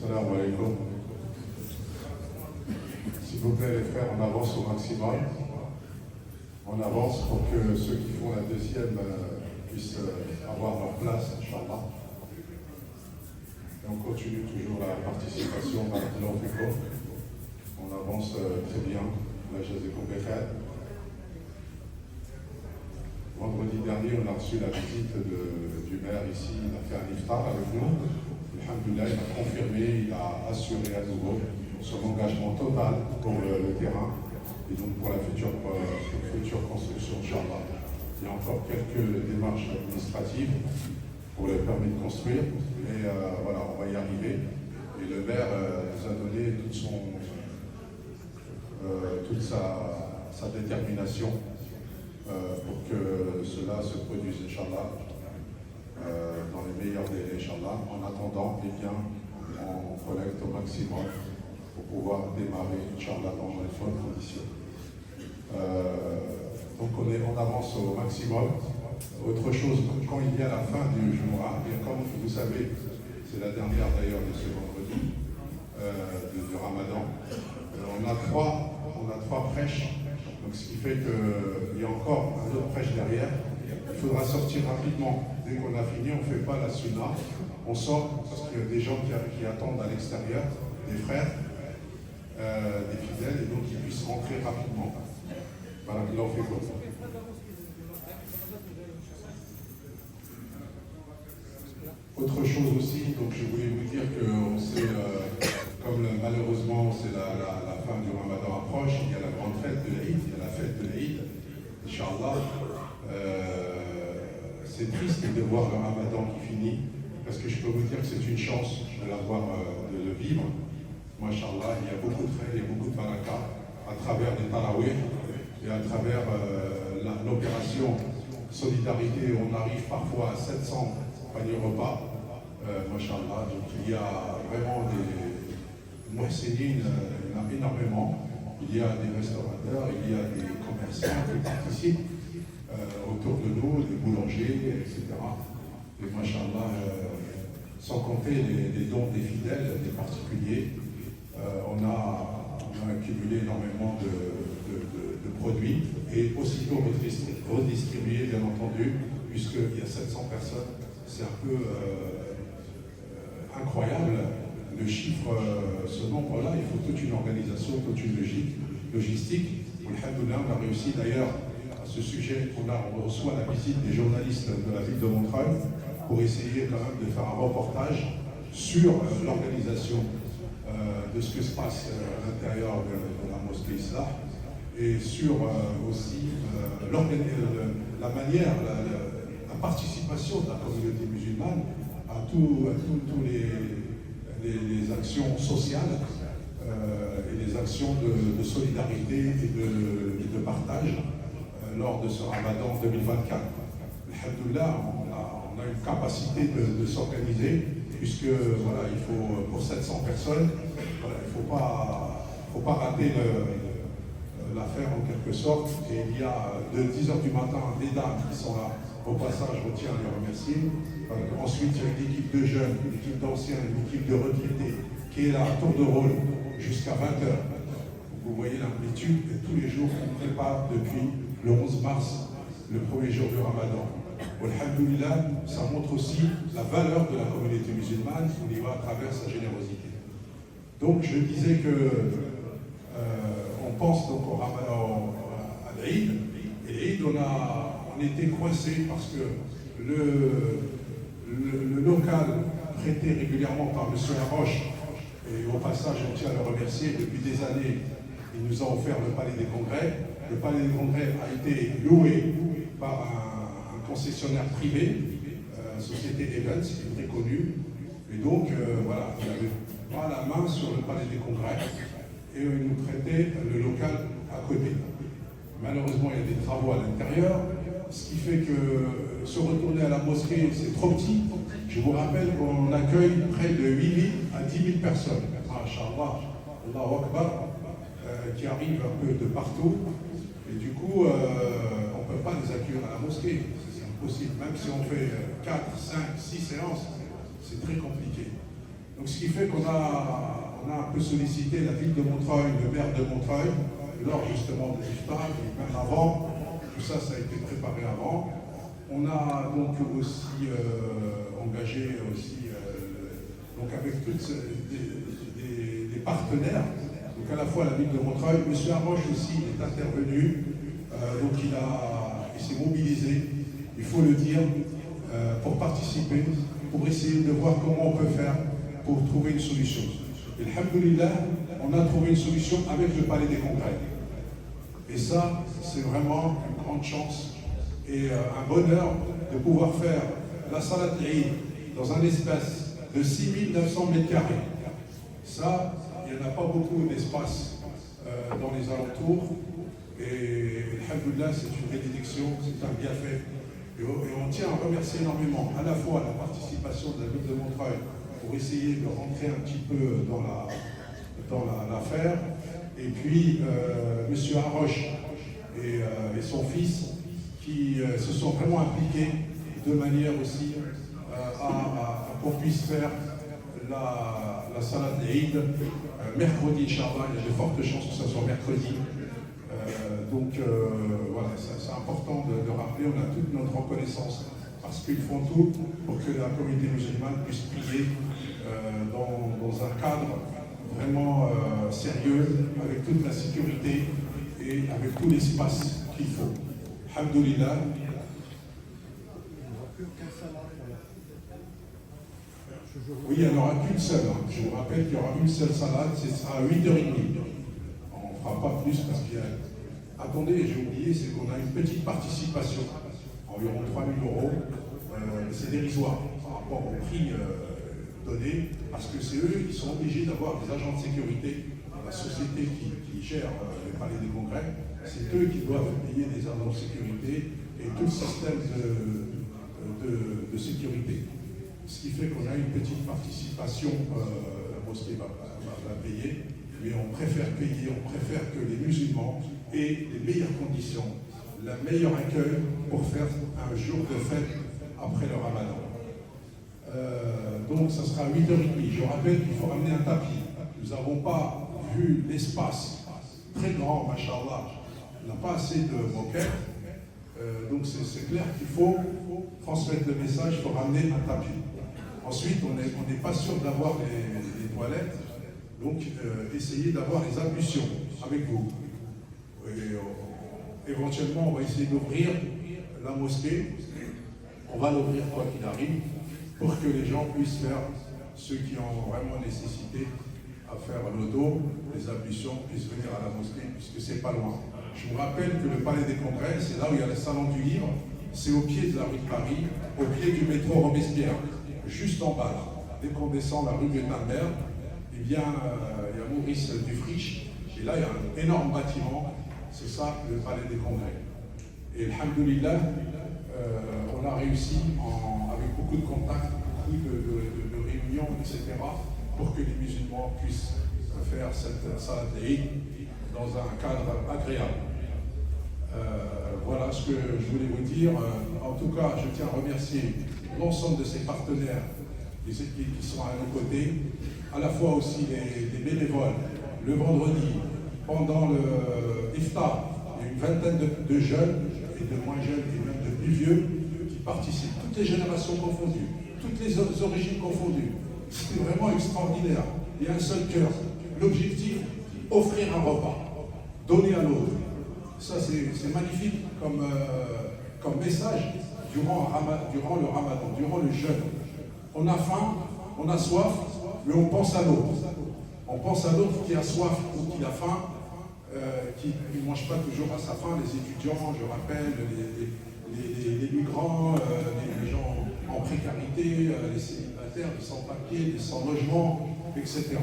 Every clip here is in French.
Salam alaikum. S'il vous plaît, les frères, on avance au maximum. On avance pour que ceux qui font la deuxième puissent avoir leur place, Inch'Allah. Et on continue toujours la participation dans l'Anfico. On avance très bien. La Jazékou Bekhet. Vendredi dernier, on a reçu la visite du maire ici. Il a fait un iftar avec nous. Alhamdoulilah, il a confirmé, il a assuré à nouveau son engagement total pour le terrain et donc pour la future construction, Inch'Allah. Il y a encore quelques démarches administratives pour le permis de construire, mais voilà, on va y arriver. Et le maire nous a donné toute sa détermination pour que cela se produise, Inch'Allah, dans les meilleurs délais, Inch'Allah. En attendant, eh bien, on collecte au maximum pour pouvoir démarrer, Inch'Allah, dans les bonnes conditions. Donc on avance au maximum. Autre chose, quand il y a la fin du Jumu'ah, et comme vous savez, c'est la dernière d'ailleurs de ce vendredi, du Ramadan, on a trois prêches, donc ce qui fait qu'il y a encore un autre prêche derrière. Il faudra sortir rapidement. Dès qu'on a fini, on ne fait pas la sunna, on sort parce qu'il y a des gens qui attendent à l'extérieur, des frères, des fidèles, et donc ils puissent rentrer rapidement. Voilà, il en fait comme ça. Autre chose aussi, donc je voulais vous dire que comme malheureusement c'est la fin du Ramadan approche, il y a la grande fête de l'Aïd, il y a la fête de l'Aïd, Inch'Allah. C'est triste de voir le Ramadan qui finit, parce que je peux vous dire que c'est une chance de le vivre. Masha'Allah, il y a beaucoup de frères, il y a beaucoup de baraka à travers les tarawih et à travers l'opération Solidarité. On arrive parfois à 700 paniers repas. Masha'Allah, donc il y a vraiment des muhsinines, il y en a énormément. Il y a des restaurateurs, il y a des commerçants qui participent autour de nous, des boulangers, etc. Et Masha'Allah, sans compter les dons des fidèles, des particuliers, on a accumulé énormément de produits et aussitôt redistribués, bien entendu, puisqu'il y a 700 personnes. C'est un peu incroyable. Le chiffre, ce nombre-là, il faut toute une organisation, toute une logistique. Alhamdoulilah, on a réussi d'ailleurs à ce sujet. On reçoit la visite des journalistes de la ville de Montreuil pour essayer quand même de faire un reportage sur l'organisation de ce que se passe à l'intérieur de la mosquée Islah et sur aussi la manière, la participation de la communauté musulmane à toutes les actions sociales et les actions de solidarité et de partage lors de ce Ramadan 2024. Alhamdoulilah, on a une capacité de s'organiser, puisque voilà, il faut pour 700 personnes, voilà, il ne faut pas rater l'affaire en quelque sorte. Et il y a de 10h du matin des dames qui sont là. Au passage, je tiens à les remercier. Ensuite, il y a une équipe de jeunes, une équipe d'anciens, une équipe de retraités qui est là à tour de rôle jusqu'à 20h. Vous voyez l'amplitude, et tous les jours on prépare depuis le 11 mars, le premier jour du Ramadan. Alhamdoulilah, ça montre aussi la valeur de la communauté musulmane, on y va à travers sa générosité. Donc je disais que on pense donc au Ramadan, à l'Aïd, et l'Aïd on était coincé parce que le local prêté régulièrement par M. Laroche, et au passage on tient à le remercier, depuis des années il nous a offert le Palais des Congrès. Le Palais des Congrès a été loué par un concessionnaire privé, Société Events, qui est très connue. Et donc, voilà, il n'avait pas la main sur le Palais des Congrès et il nous prêtait le local à côté. Malheureusement, il y a des travaux à l'intérieur, ce qui fait que se retourner à la mosquée, c'est trop petit. Je vous rappelle qu'on accueille près de 8 000 à 10 000 personnes. Masha'Allah, Allahu Akbar, qui arrivent un peu de partout. Et du coup, on ne peut pas les accueillir à la mosquée. C'est impossible. Même si on fait 4, 5, 6 séances, c'est très compliqué. Donc ce qui fait qu'on a un peu sollicité la ville de Montreuil, le maire de Montreuil, lors justement de l'Iftar, et même avant, tout ça, ça a été préparé avant. On a donc aussi engagé aussi, donc avec toutes des partenaires, donc à la fois la ville de Montreuil, M. Arroche aussi est intervenu, donc il s'est mobilisé, il faut le dire, pour participer, pour essayer de voir comment on peut faire pour trouver une solution. Et alhamdoulilah, on a trouvé une solution avec le Palais des Congrès. Et ça, c'est vraiment une grande chance et un bonheur de pouvoir faire la Salat Eid dans un espace de 6900 m². Ça, il n'y en a pas beaucoup d'espace dans les alentours. Et alhamdoulilah, c'est une bénédiction, c'est un bienfait. Et on tient à remercier énormément à la fois la participation de la ville de Montreuil pour essayer de rentrer un petit peu dans l'affaire. Et puis M. Arroche et son fils qui se sont vraiment impliqués de manière aussi à qu'on puisse faire la Salat Eid mercredi, Inch'Allah. Il y a de fortes chances que ça soit mercredi. Voilà, c'est important de rappeler, on a toute notre reconnaissance parce qu'ils font tout pour que la communauté musulmane puisse prier dans un cadre vraiment sérieux, avec toute la sécurité et avec tout l'espace qu'il faut. Alhamdoulilah. Oui, il n'y en aura qu'une seule. Je vous rappelle qu'il y aura une seule salade, ce sera à 8h30. On ne fera pas plus parce qu'il y a... Attendez, j'ai oublié, c'est qu'on a une petite participation, environ 3 000 €. C'est dérisoire par rapport au prix donné, parce que c'est eux qui sont obligés d'avoir des agents de sécurité. La société qui gère les palais des congrès, c'est eux qui doivent payer des agents de sécurité et tout le système de sécurité. Ce qui fait qu'on a une petite participation, la mosquée va payer, mais on préfère payer, on préfère que les musulmans aient les meilleures conditions, le meilleur accueil pour faire un jour de fête après le ramadan. Donc ça sera à 8h30. Je rappelle qu'il faut ramener un tapis. Nous n'avons pas vu l'espace très grand, machallah. On n'a pas assez de moquettes. Donc c'est clair qu'il faut transmettre le message, il faut ramener un tapis. Ensuite, on n'est pas sûr d'avoir les toilettes, donc essayez d'avoir les ablutions avec vous. Et, éventuellement, on va essayer d'ouvrir la mosquée. On va l'ouvrir quoi qu'il arrive, pour que les gens puissent faire, ceux qui ont vraiment nécessité à faire l'auto, les ablutions, puissent venir à la mosquée, puisque c'est pas loin. Je vous rappelle que le Palais des Congrès, c'est là où il y a le Salon du Livre, c'est au pied de la rue de Paris, au pied du métro Robespierre, juste en bas. Dès qu'on descend la rue Gutenberg, eh bien, il y a Maurice Dufriche, et là, il y a un énorme bâtiment, c'est ça, le Palais des Congrès. Et alhamdoulilah, on a réussi, avec beaucoup de contacts, beaucoup de réunions, etc., pour que les musulmans puissent faire cette Salat Eid dans un cadre agréable. Voilà ce que je voulais vous dire. En tout cas, je tiens à remercier l'ensemble de ces partenaires, les équipes qui sont à nos côtés, à la fois aussi les bénévoles. Le vendredi, pendant le iftar, il y a une vingtaine de jeunes, et de moins jeunes, et même de plus vieux, qui participent, toutes les générations confondues, toutes les origines confondues. C'était vraiment extraordinaire. Il y a un seul cœur. L'objectif, offrir un repas, donner à l'autre. Ça, c'est magnifique comme message durant le ramadan, durant le jeûne. On a faim, on a soif, mais on pense à l'autre. On pense à l'autre qui a soif ou qui a faim, qui ne mange pas toujours à sa faim. Les étudiants, je rappelle, les migrants, les gens en précarité, les célibataires, les sans-papiers, les sans-logement, etc.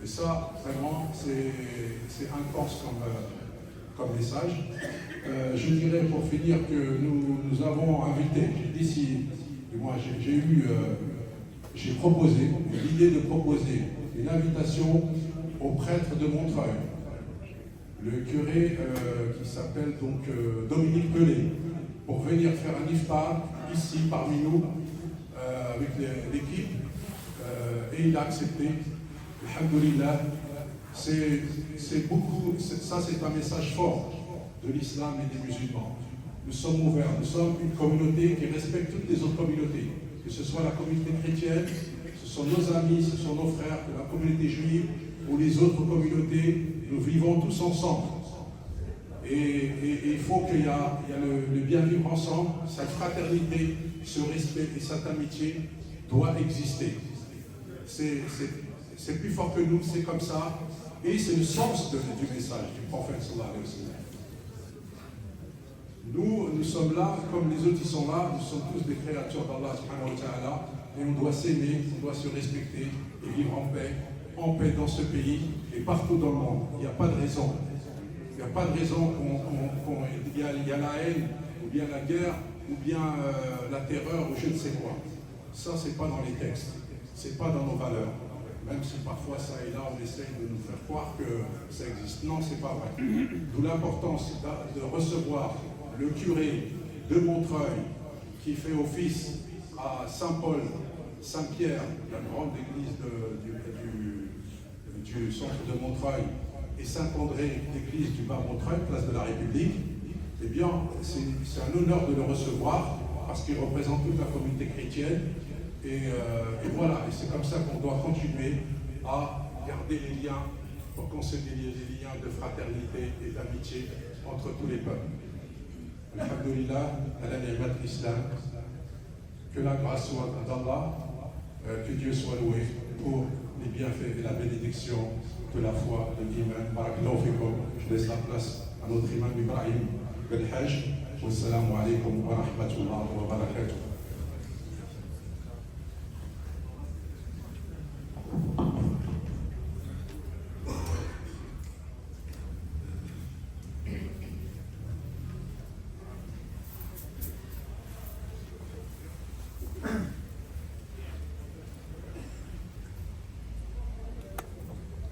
Et ça, vraiment, c'est intense comme message. Je dirais pour finir que nous avons invité, j'ai proposé, l'idée de proposer une invitation au prêtre de Montreuil, le curé qui s'appelle donc Dominique Pelé, pour venir faire un iftar ici parmi nous avec l'équipe et il a accepté. Alhamdulillah, c'est beaucoup, ça c'est un message fort de l'islam et des musulmans. Nous sommes ouverts, nous sommes une communauté qui respecte toutes les autres communautés, que ce soit la communauté chrétienne, ce sont nos amis, ce sont nos frères, que la communauté juive ou les autres communautés, nous vivons tous ensemble. Et il faut qu'il y a le bien vivre ensemble, cette fraternité, ce respect et cette amitié doit exister. C'est plus fort que nous, c'est comme ça, et c'est le sens du message du prophète sallallahu alayhi wa sallam. Nous sommes là, comme les autres ils sont là, nous sommes tous des créatures d'Allah subhanahu wa ta'ala, et on doit s'aimer, on doit se respecter et vivre en paix dans ce pays et partout dans le monde. Il n'y a pas de raison. Il n'y a pas de raison qu'il y a la haine, ou bien la guerre, ou bien la terreur, ou je ne sais quoi. Ça, c'est pas dans les textes, c'est pas dans nos valeurs. Même si parfois, ça et là, on essaye de nous faire croire que ça existe. Non, c'est pas vrai. D'où l'importance de recevoir le curé de Montreuil, qui fait office à Saint-Paul, Saint-Pierre, la grande église du centre de Montreuil, et Saint-André, l'église du Bas-Montreuil, place de la République. Eh bien, c'est un honneur de le recevoir, parce qu'il représente toute la communauté chrétienne. Et voilà, et c'est comme ça qu'on doit continuer à garder les liens, pour conserver les liens de fraternité et d'amitié entre tous les peuples. Alhamdulillah, ala ni'mat l'islam, que la grâce soit d'Allah, que Dieu soit loué pour les bienfaits et la bénédiction de la foi, de l'Iman. Barakallahu fikum. Je laisse la place à notre imam Ibrahim Belhaj. Wassalamu alaikum wa rahmatullahi wa barakatuh.